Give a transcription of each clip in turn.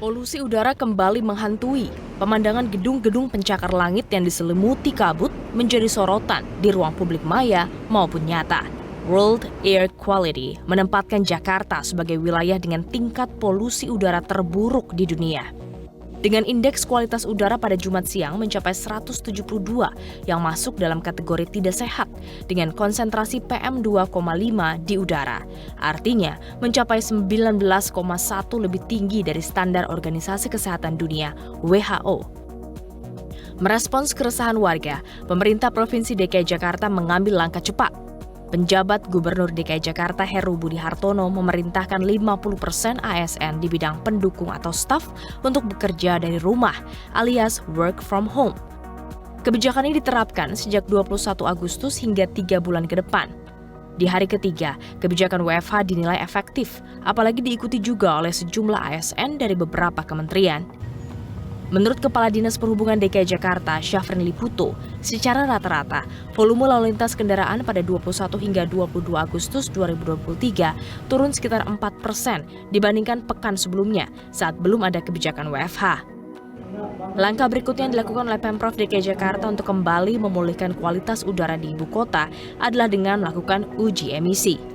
Polusi udara kembali menghantui. Pemandangan gedung-gedung pencakar langit yang diselimuti kabut menjadi sorotan di ruang publik maya maupun nyata. World Air Quality menempatkan Jakarta sebagai wilayah dengan tingkat polusi udara terburuk di dunia. Dengan indeks kualitas udara pada Jumat siang mencapai 172 yang masuk dalam kategori tidak sehat dengan konsentrasi PM2,5 di udara. Artinya mencapai 19,1 lebih tinggi dari standar Organisasi Kesehatan Dunia (WHO). Merespons keresahan warga, pemerintah Provinsi DKI Jakarta mengambil langkah cepat. Penjabat Gubernur DKI Jakarta Heru Budi Hartono memerintahkan 50% ASN di bidang pendukung atau staf untuk bekerja dari rumah alias work from home. Kebijakan ini diterapkan sejak 21 Agustus hingga 3 bulan ke depan. Di hari ketiga, kebijakan WFH dinilai efektif, apalagi diikuti juga oleh sejumlah ASN dari beberapa kementerian. Menurut Kepala Dinas Perhubungan DKI Jakarta, Syafrin Liputo, secara rata-rata, volume lalu lintas kendaraan pada 21 hingga 22 Agustus 2023 turun sekitar 4% dibandingkan pekan sebelumnya saat belum ada kebijakan WFH. Langkah berikutnya yang dilakukan oleh Pemprov DKI Jakarta untuk kembali memulihkan kualitas udara di ibu kota adalah dengan melakukan uji emisi.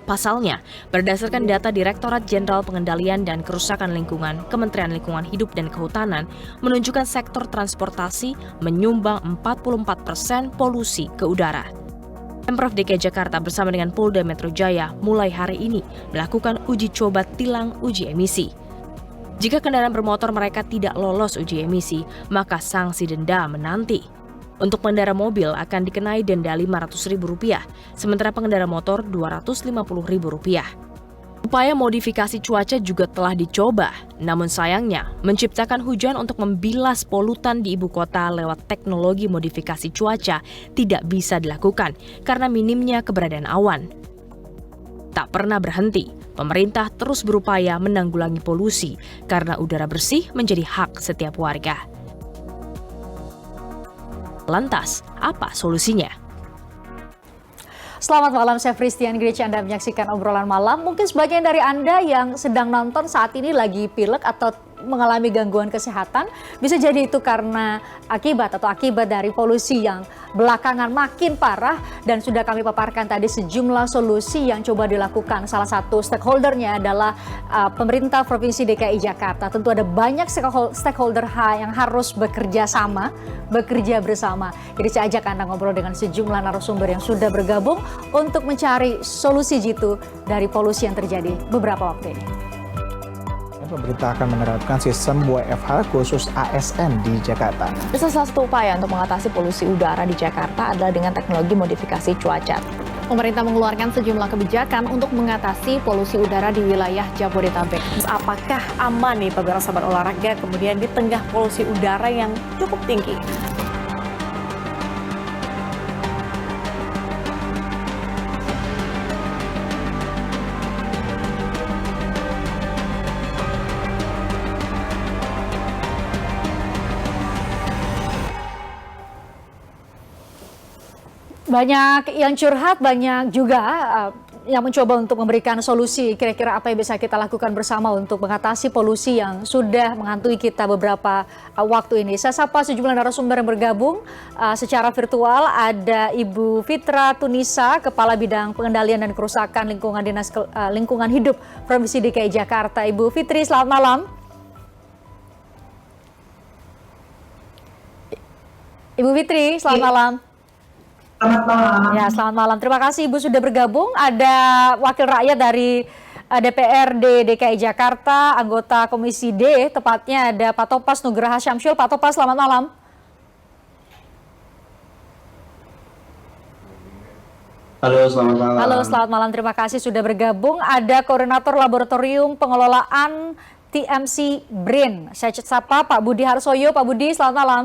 Pasalnya, berdasarkan data Direktorat Jenderal Pengendalian dan Kerusakan Lingkungan, Kementerian Lingkungan Hidup dan Kehutanan menunjukkan sektor transportasi menyumbang 44% polusi ke udara. Pemprov DKI Jakarta bersama dengan Polda Metro Jaya mulai hari ini melakukan uji coba tilang uji emisi. Jika kendaraan bermotor mereka tidak lolos uji emisi, maka sanksi denda menanti. Untuk pengendara mobil akan dikenai denda Rp500.000, sementara pengendara motor Rp250.000. Upaya modifikasi cuaca juga telah dicoba, namun sayangnya menciptakan hujan untuk membilas polutan di ibu kota lewat teknologi modifikasi cuaca tidak bisa dilakukan karena minimnya keberadaan awan. Tak pernah berhenti, pemerintah terus berupaya menanggulangi polusi karena udara bersih menjadi hak setiap warga. Lantas, apa solusinya? Selamat malam, saya Fristian Grich. Anda menyaksikan obrolan malam. Mungkin sebagian dari Anda yang sedang nonton saat ini lagi pilek atau mengalami gangguan kesehatan, bisa jadi itu karena akibat dari polusi yang belakangan makin parah, dan sudah kami paparkan tadi sejumlah solusi yang coba dilakukan. Salah satu stakeholdernya adalah pemerintah Provinsi DKI Jakarta. Tentu ada banyak stakeholder yang harus bekerja bersama. Jadi saya ajak Anda ngobrol dengan sejumlah narasumber yang sudah bergabung untuk mencari solusi jitu dari polusi yang terjadi beberapa waktu ini. Pemerintah akan menerapkan sistem WFH khusus ASN di Jakarta. Salah satu upaya untuk mengatasi polusi udara di Jakarta adalah dengan teknologi modifikasi cuaca. Pemerintah mengeluarkan sejumlah kebijakan untuk mengatasi polusi udara di wilayah Jabodetabek. Apakah aman nih pemirsa berolahraga kemudian di tengah polusi udara yang cukup tinggi? Banyak yang curhat, banyak juga yang mencoba untuk memberikan solusi kira-kira apa yang bisa kita lakukan bersama untuk mengatasi polusi yang sudah menghantui kita beberapa waktu ini. Saya sapa sejumlah narasumber yang bergabung secara virtual. Ada Ibu Fitra Tunisa, Kepala Bidang Pengendalian dan Kerusakan Lingkungan Dinas Lingkungan Hidup Provinsi DKI Jakarta. Ibu Fitri, selamat malam. Ibu Fitri, selamat malam. Selamat malam. Ya, selamat malam. Terima kasih Ibu sudah bergabung. Ada wakil rakyat dari DPRD DKI Jakarta, anggota Komisi D, tepatnya ada Pak Topas Nugraha Syamsul. Pak Topas, selamat malam. Halo, selamat malam. Halo, selamat malam. Terima kasih sudah bergabung. Ada Koordinator Laboratorium Pengelolaan TMC BRIN. Saya sapa Pak Budi Harsoyo. Pak Budi, selamat malam.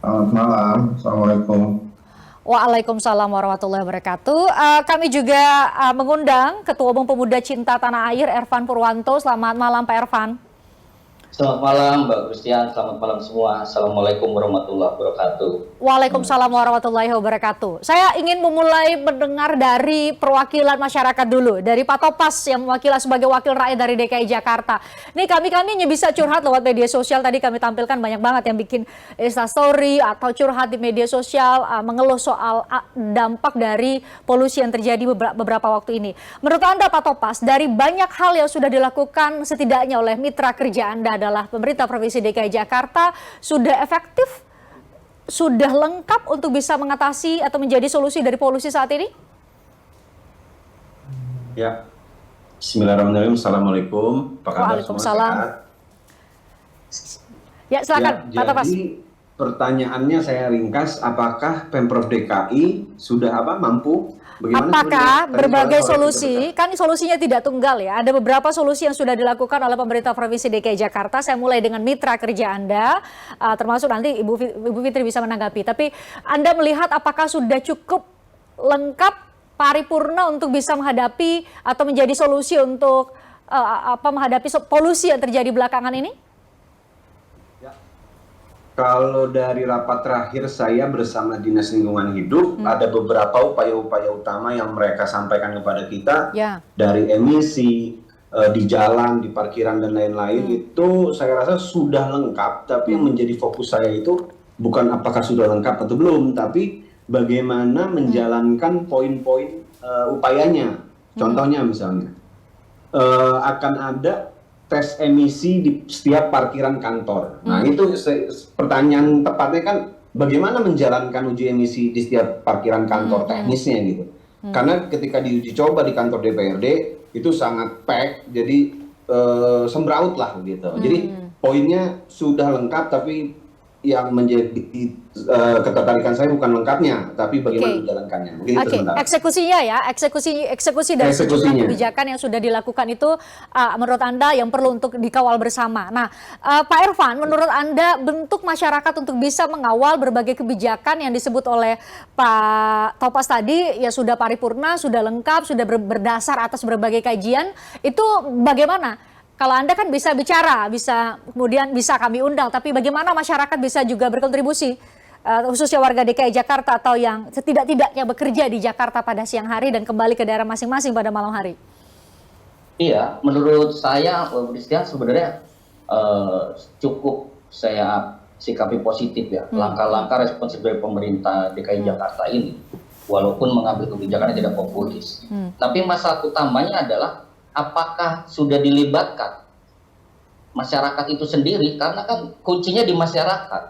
Selamat malam. Assalamualaikum. Waalaikumsalam warahmatullahi wabarakatuh. Kami juga mengundang Ketua Umum Pemuda Cinta Tanah Air, Ervan Purwanto. Selamat malam Pak Ervan. Selamat malam Mbak Christian, selamat malam semua. Assalamualaikum warahmatullahi wabarakatuh. Waalaikumsalam warahmatullahi wabarakatuh. Saya ingin memulai mendengar dari perwakilan masyarakat dulu, dari Pak Topas yang mewakili sebagai wakil rakyat dari DKI Jakarta. Nih kami bisa curhat lewat media sosial, tadi kami tampilkan banyak banget yang bikin instastory atau curhat di media sosial mengeluh soal dampak dari polusi yang terjadi beberapa waktu ini. Menurut Anda Pak Topas, dari banyak hal yang sudah dilakukan setidaknya oleh mitra kerja Anda adalah pemerintah Provinsi DKI Jakarta, sudah efektif, sudah lengkap untuk bisa mengatasi atau menjadi solusi dari polusi saat ini? Ya, Bismillahirrahmanirrahim. Assalamualaikum. Apa kabar Waalaikumsalam. semua? Ya, silakan Pak Topas. Jadi pertanyaannya saya ringkas, apakah Pemprov DKI sudah mampu? Apakah berbagai solusi, kan solusinya tidak tunggal ya, ada beberapa solusi yang sudah dilakukan oleh pemerintah Provinsi DKI Jakarta. Saya mulai dengan mitra kerja Anda, termasuk nanti Ibu Fitri bisa menanggapi. Tapi Anda melihat apakah sudah cukup lengkap, paripurna untuk bisa menghadapi atau menjadi solusi untuk menghadapi polusi yang terjadi belakangan ini? Kalau dari rapat terakhir saya bersama Dinas Lingkungan Hidup, ada beberapa upaya-upaya utama yang mereka sampaikan kepada kita, dari emisi, di jalan, di parkiran dan lain-lain, itu saya rasa sudah lengkap. Tapi yang menjadi fokus saya itu bukan apakah sudah lengkap atau belum, tapi bagaimana menjalankan poin-poin upayanya. Contohnya misalnya, akan ada tes emisi di setiap parkiran kantor. Nah itu pertanyaan tepatnya kan bagaimana menjalankan uji emisi di setiap parkiran kantor teknisnya gitu. Karena ketika diuji coba di kantor DPRD itu sangat pack, jadi sembraut lah gitu. Jadi poinnya sudah lengkap, tapi yang menjadi ketertarikan saya bukan lengkapnya, tapi bagaimana menjalankannya. Mungkin itu sebentar. Eksekusinya ya, eksekusi dari sejumlah kebijakan yang sudah dilakukan itu menurut Anda yang perlu untuk dikawal bersama. Nah, Pak Irfan, menurut Anda bentuk masyarakat untuk bisa mengawal berbagai kebijakan yang disebut oleh Pak Topas tadi ya sudah paripurna, sudah lengkap, sudah berdasar atas berbagai kajian, itu bagaimana? Kalau Anda kan bisa bicara, kemudian bisa kami undang, tapi bagaimana masyarakat bisa juga berkontribusi, khususnya warga DKI Jakarta atau yang setidak-tidaknya bekerja di Jakarta pada siang hari dan kembali ke daerah masing-masing pada malam hari? Iya, menurut saya, Christian, sebenarnya cukup saya sikapi positif ya, langkah-langkah responsif dari pemerintah DKI Jakarta ini, walaupun mengambil kebijakan yang tidak populis. Tapi masalah utamanya adalah apakah sudah dilibatkan masyarakat itu sendiri, karena kan kuncinya di masyarakat.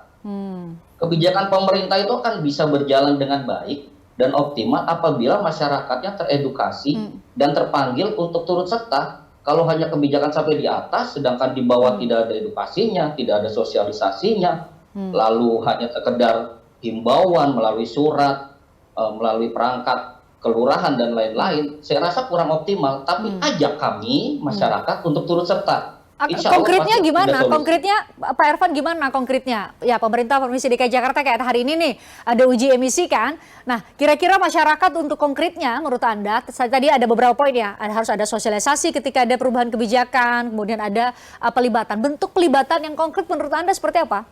Kebijakan pemerintah itu akan bisa berjalan dengan baik dan optimal apabila masyarakatnya teredukasi dan terpanggil untuk turut serta. Kalau hanya kebijakan sampai di atas, sedangkan di bawah tidak ada edukasinya, tidak ada sosialisasinya, lalu hanya sekedar himbauan melalui surat, melalui perangkat kelurahan dan lain-lain, saya rasa kurang optimal. Tapi ajak kami masyarakat untuk turut serta. Konkretnya gimana? Konkretnya Pak Irfan gimana konkretnya? Ya pemerintah Provinsi DKI Jakarta kayak hari ini nih ada uji emisi kan. Nah kira-kira masyarakat untuk konkretnya menurut Anda, tadi ada beberapa poin ya, harus ada sosialisasi ketika ada perubahan kebijakan, kemudian ada pelibatan. Bentuk pelibatan yang konkret menurut Anda seperti apa?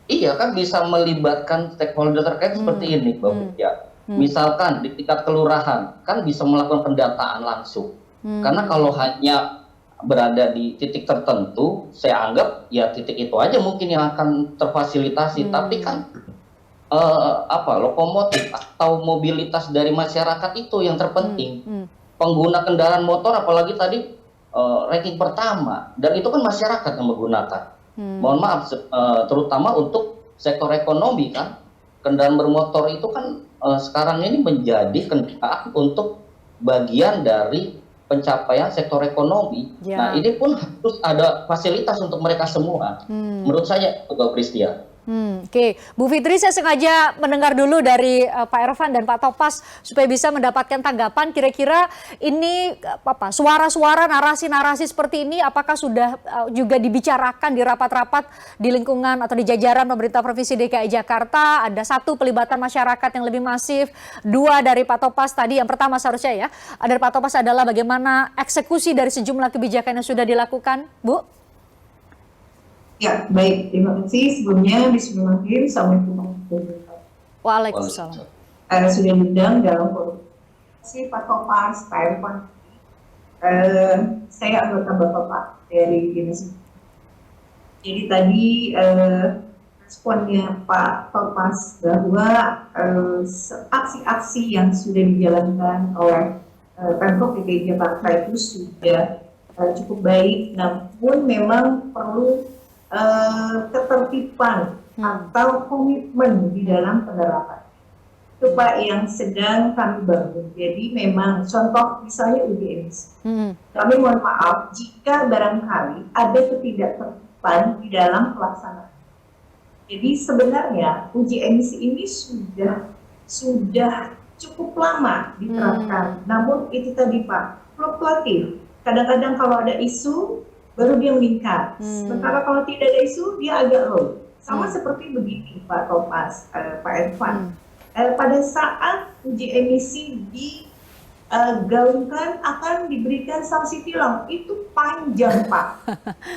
Iya kan bisa melibatkan stakeholder terkait seperti ini, Mbak. Ya. Misalkan di tingkat kelurahan kan bisa melakukan pendataan langsung. Karena kalau hanya berada di titik tertentu, saya anggap ya titik itu aja mungkin yang akan terfasilitasi. Tapi kan lokomotif atau mobilitas dari masyarakat itu yang terpenting. Pengguna kendaraan motor apalagi tadi ranking pertama, dan itu kan masyarakat yang menggunakan. Mohon maaf, terutama untuk sektor ekonomi kan, kendaraan bermotor itu kan sekarang ini menjadi kendaraan untuk bagian dari pencapaian sektor ekonomi. Nah ini pun harus ada fasilitas untuk mereka semua. Menurut saya, Mbak Christian. Oke, Bu Fitri, saya sengaja mendengar dulu dari Pak Irfan dan Pak Topas supaya bisa mendapatkan tanggapan. Kira-kira ini suara-suara, narasi-narasi seperti ini apakah sudah juga dibicarakan di rapat-rapat di lingkungan atau di jajaran pemerintah Provinsi DKI Jakarta? Ada satu, pelibatan masyarakat yang lebih masif. Dua, dari Pak Topas tadi, yang pertama seharusnya ya, dari Pak Topas adalah bagaimana eksekusi dari sejumlah kebijakan yang sudah dilakukan, Bu? Ya, baik. Terima kasih. Sebelumnya, bismillahirrahmanirrahim. Assalamualaikum warahmatullahi wabarakatuh. Waalaikumsalam. Sudah diundang dalam komunikasi Pak Topas, Pak Irfan. Saya anggota Bapak dari Dinas. Jadi tadi responnya Pak Topas bahwa aksi-aksi yang sudah dijalankan oleh Pemprov DKI Jakarta itu sudah cukup baik, namun memang perlu ketertiban atau komitmen di dalam penerapan. Itu Pak yang sedang kami bangun. Jadi memang contoh misalnya uji emisi. Kami mohon maaf jika barangkali ada ketidaktertiban di dalam pelaksanaan. Jadi sebenarnya uji emisi ini sudah cukup lama diterapkan. Namun itu tadi Pak, fluktuatif. Kadang-kadang kalau ada isu baru dia meningkat. Sementara kalau tidak ada isu dia agak low. Sama seperti begini Pak Topas, Pak Irfan. Pada saat uji emisi digaungkan akan diberikan sanksi tilang, itu panjang Pak.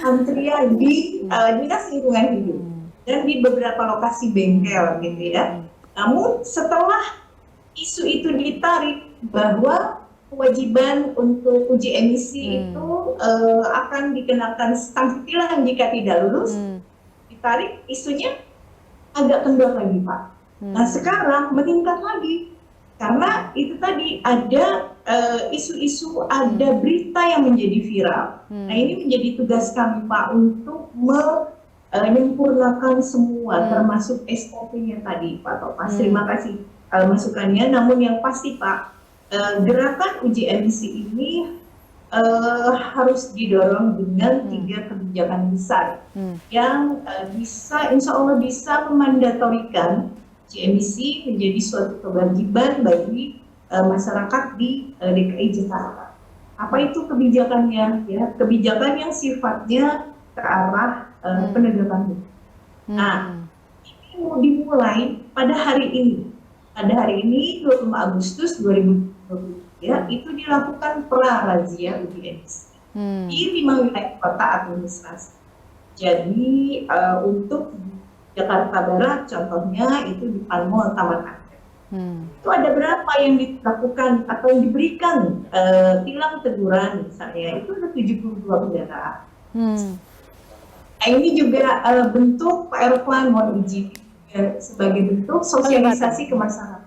Antrian di Dinas Lingkungan Hidup dan di beberapa lokasi bengkel gitu ya. Namun setelah isu itu ditarik bahwa kewajiban untuk uji emisi itu akan dikenakan sanksi tilang jika tidak lulus, ditarik, isunya agak kendor lagi Pak. Nah sekarang meningkat lagi karena itu tadi ada isu-isu, ada berita yang menjadi viral. Nah ini menjadi tugas kami Pak untuk menyempurnakan semua termasuk SOP-nya tadi Pak Topas. Terima kasih masukannya. Namun yang pasti Pak, gerakan uji emisi ini harus didorong dengan 3 kebijakan besar yang bisa, insya Allah bisa memandatorikan uji emisi menjadi suatu kewajiban bagi masyarakat di DKI Jakarta. Apa itu kebijakannya? Ya, kebijakan yang sifatnya ke arah penegakan hukum. Nah, ini mau dimulai pada hari ini. Pada hari ini 25 Agustus 2020 ya, itu dilakukan pra-razia uji emisi di 5 wilayah kota administrasi. Jadi untuk Jakarta Barat contohnya itu di Panmol Taman Anggrek. Itu ada berapa yang dilakukan atau yang diberikan tilang teguran misalnya, itu ada 72 kendaraan. Nah, ini juga bentuk Pak Irfan mohon izin sebagai bentuk sosialisasi ke masyarakat.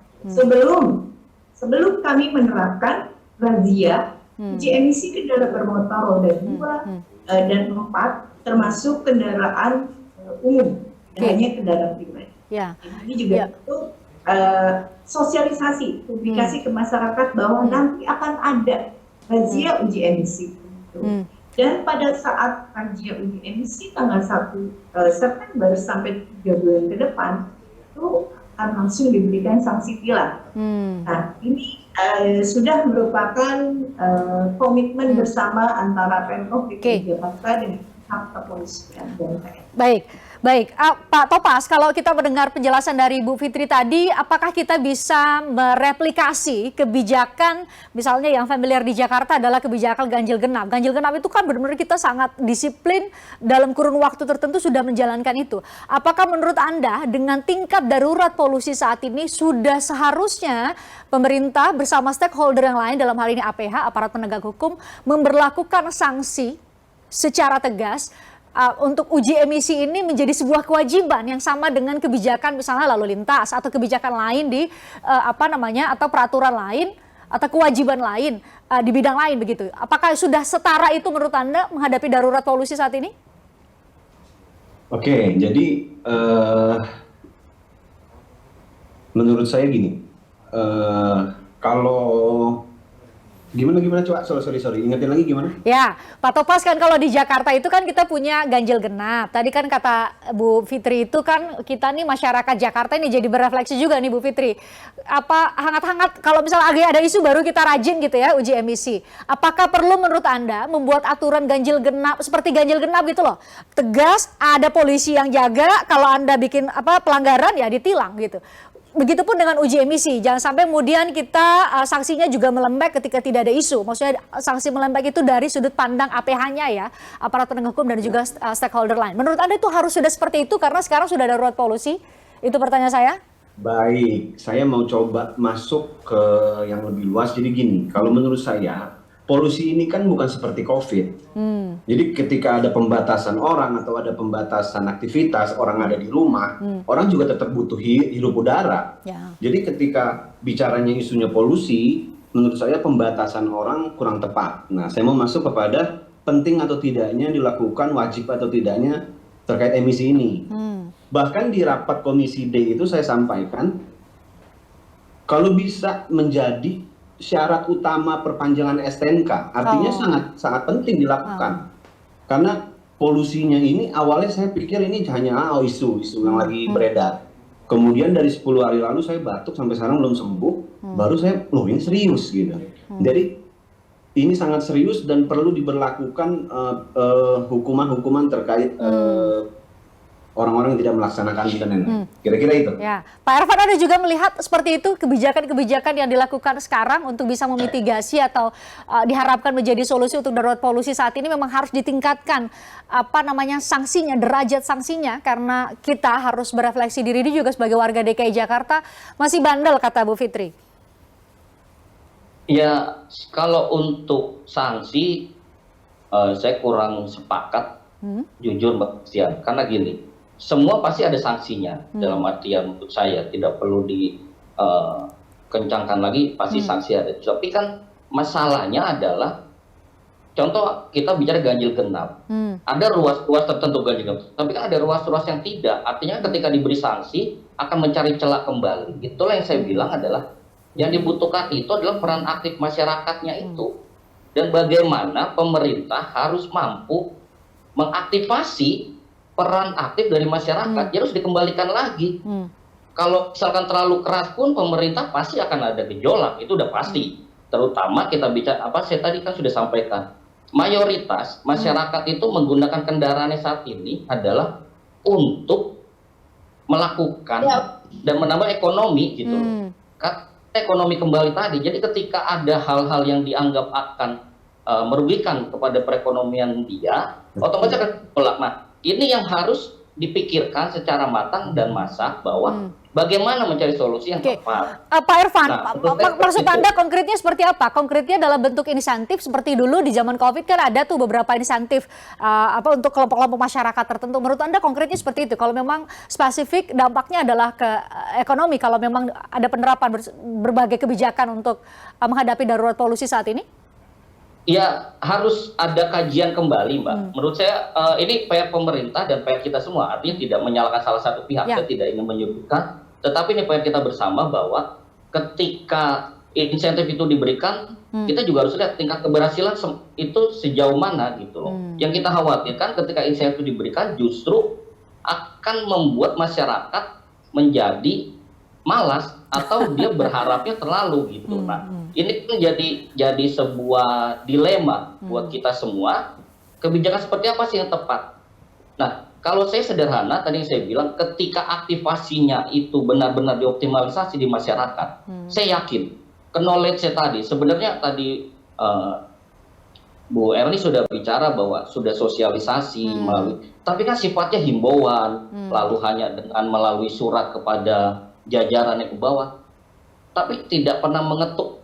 Sebelum kami menerapkan razia uji emisi kendaraan bermotor roda 2 dan 4 termasuk kendaraan umum. Hanya kendaraan pribadi. Ini juga untuk sosialisasi, publikasi ke masyarakat bahwa nanti akan ada razia uji emisi. Dan pada saat razia uji emisi tanggal 1 September sampai 3 bulan ke depan, itu akan langsung diberikan sanksi tilang. Nah, ini sudah merupakan komitmen bersama antara Pemprov DKI Jakarta dengan pihak kepolisian dan TNI. Baik, Pak Topas, kalau kita mendengar penjelasan dari Bu Fitri tadi, apakah kita bisa mereplikasi kebijakan, misalnya yang familiar di Jakarta adalah kebijakan ganjil genap. Ganjil genap itu kan benar-benar kita sangat disiplin dalam kurun waktu tertentu sudah menjalankan itu. Apakah menurut Anda dengan tingkat darurat polusi saat ini sudah seharusnya pemerintah bersama stakeholder yang lain, dalam hal ini APH, aparat penegak hukum, memberlakukan sanksi secara tegas untuk uji emisi ini menjadi sebuah kewajiban yang sama dengan kebijakan misalnya lalu lintas atau kebijakan lain di atau peraturan lain atau kewajiban lain di bidang lain begitu. Apakah sudah setara itu menurut Anda menghadapi darurat polusi saat ini? Oke, jadi menurut saya gini, kalau gimana coba sorry ingetin lagi gimana ya Pak Topas, kan kalau di Jakarta itu kan kita punya ganjil genap. Tadi kan kata Bu Fitri itu kan kita nih masyarakat Jakarta ini jadi berefleksi juga nih Bu Fitri, apa hangat-hangat kalau misalnya ada isu baru kita rajin gitu ya uji emisi. Apakah perlu menurut Anda membuat aturan ganjil genap seperti ganjil genap gitu loh, tegas, ada polisi yang jaga, kalau Anda bikin pelanggaran ya ditilang gitu. begitupun dengan uji emisi, jangan sampai kemudian kita sanksinya juga melembek ketika tidak ada isu. Maksudnya sanksi melembek itu dari sudut pandang APH-nya ya, aparat penegak hukum dan juga stakeholder lain. Menurut Anda itu harus sudah seperti itu karena sekarang sudah ada darurat polusi? Itu pertanyaan saya. Baik, saya mau coba masuk ke yang lebih luas. Jadi gini, kalau menurut saya polusi ini kan bukan seperti COVID. Jadi ketika ada pembatasan orang atau ada pembatasan aktivitas, orang ada di rumah, orang juga tetap butuh hirup udara. Jadi ketika bicaranya isunya polusi, menurut saya pembatasan orang kurang tepat. Nah, saya mau masuk kepada penting atau tidaknya dilakukan, wajib atau tidaknya terkait emisi ini. Bahkan di rapat Komisi D itu saya sampaikan, kalau bisa menjadi syarat utama perpanjangan STNK, artinya sangat penting dilakukan. Karena polusinya ini awalnya saya pikir ini hanya isu yang lagi beredar. Kemudian dari 10 hari lalu saya batuk sampai sekarang belum sembuh, baru saya, loh ini serius gitu. Jadi ini sangat serius dan perlu diberlakukan hukuman-hukuman terkait orang-orang yang tidak melaksanakan dan lain-lain. Kira-kira itu. Ya, Pak Ervan, ada juga melihat seperti itu kebijakan-kebijakan yang dilakukan sekarang untuk bisa memitigasi atau diharapkan menjadi solusi untuk darurat polusi saat ini memang harus ditingkatkan sanksinya, derajat sanksinya, karena kita harus berefleksi diri juga sebagai warga DKI Jakarta masih bandel, kata Bu Fitri. Ya, kalau untuk sanksi saya kurang sepakat, jujur Mbak Christian, karena gini, semua pasti ada sanksinya. Dalam artian menurut saya tidak perlu dikencangkan lagi, pasti sanksi ada. Tapi kan masalahnya adalah, contoh kita bicara ganjil genap, ada ruas-ruas tertentu ganjil genap, tapi kan ada ruas-ruas yang tidak. Artinya ketika diberi sanksi akan mencari celah kembali. Itulah yang saya bilang adalah yang dibutuhkan itu adalah peran aktif masyarakatnya itu, dan bagaimana pemerintah harus mampu mengaktifasi peran aktif dari masyarakat. Dia harus dikembalikan lagi. Kalau misalkan terlalu keras pun pemerintah pasti akan ada gejolak, itu udah pasti. Terutama kita bicara saya tadi kan sudah sampaikan, mayoritas masyarakat itu menggunakan kendaraannya saat ini adalah untuk melakukan dan menambah ekonomi gitu. Ekonomi kembali tadi. Jadi ketika ada hal-hal yang dianggap akan merugikan kepada perekonomian dia, otomatis akan tolak. Nah, ini yang harus dipikirkan secara matang dan masak bahwa bagaimana mencari solusi yang tepat. Pak Ervan, maksud Anda konkretnya seperti apa? Konkretnya dalam bentuk insentif seperti dulu di zaman COVID kan ada tuh beberapa insentif untuk kelompok-kelompok masyarakat tertentu. Menurut Anda konkretnya seperti itu? Kalau memang spesifik dampaknya adalah ke ekonomi, kalau memang ada penerapan berbagai kebijakan untuk menghadapi darurat polusi saat ini? Ya, harus ada kajian kembali, Mbak. Menurut saya ini PR pemerintah dan PR kita semua. Artinya tidak menyalahkan salah satu pihak, saya tidak ingin menyudutkan. Tetapi ini PR kita bersama bahwa ketika insentif itu diberikan, kita juga harus lihat tingkat keberhasilan itu sejauh mana gitu loh. Yang kita khawatirkan ketika insentif itu diberikan justru akan membuat masyarakat menjadi malas atau dia berharapnya terlalu gitu. Nah, ini kan jadi sebuah dilema buat kita semua. Kebijakan seperti apa sih yang tepat? Nah, kalau saya sederhana, tadi yang saya bilang, ketika aktivasinya itu benar-benar dioptimalisasi di masyarakat, saya yakin, knowledge tadi, sebenarnya tadi Bu Erni sudah bicara bahwa sudah sosialisasi melalui, tapi kan sifatnya himbauan, lalu hanya dengan melalui surat kepada jajaran yang ke bawah, tapi tidak pernah mengetuk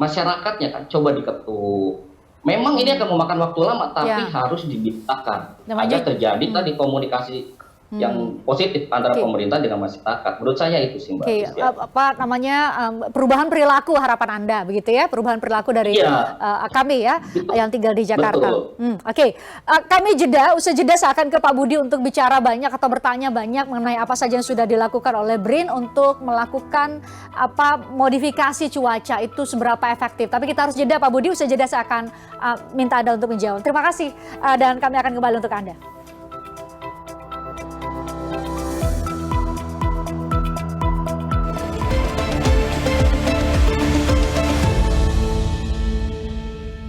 masyarakatnya kan, coba diketuk. Memang ini akan memakan waktu lama, tapi harus dibiasakan agar terjadi tadi komunikasi yang positif antara pemerintah dengan masyarakat. Menurut saya itu sih, Mbak. Perubahan perilaku harapan Anda, begitu ya? Perubahan perilaku dari kami ya, yang tinggal di Jakarta. Kami usai jeda saya akan ke Pak Budi untuk bicara banyak atau bertanya banyak mengenai apa saja yang sudah dilakukan oleh BRIN untuk melakukan modifikasi cuaca itu seberapa efektif. Tapi kita harus jeda, Pak Budi. Usai jeda saya akan minta Anda untuk menjawab. Terima kasih dan kami akan kembali untuk Anda.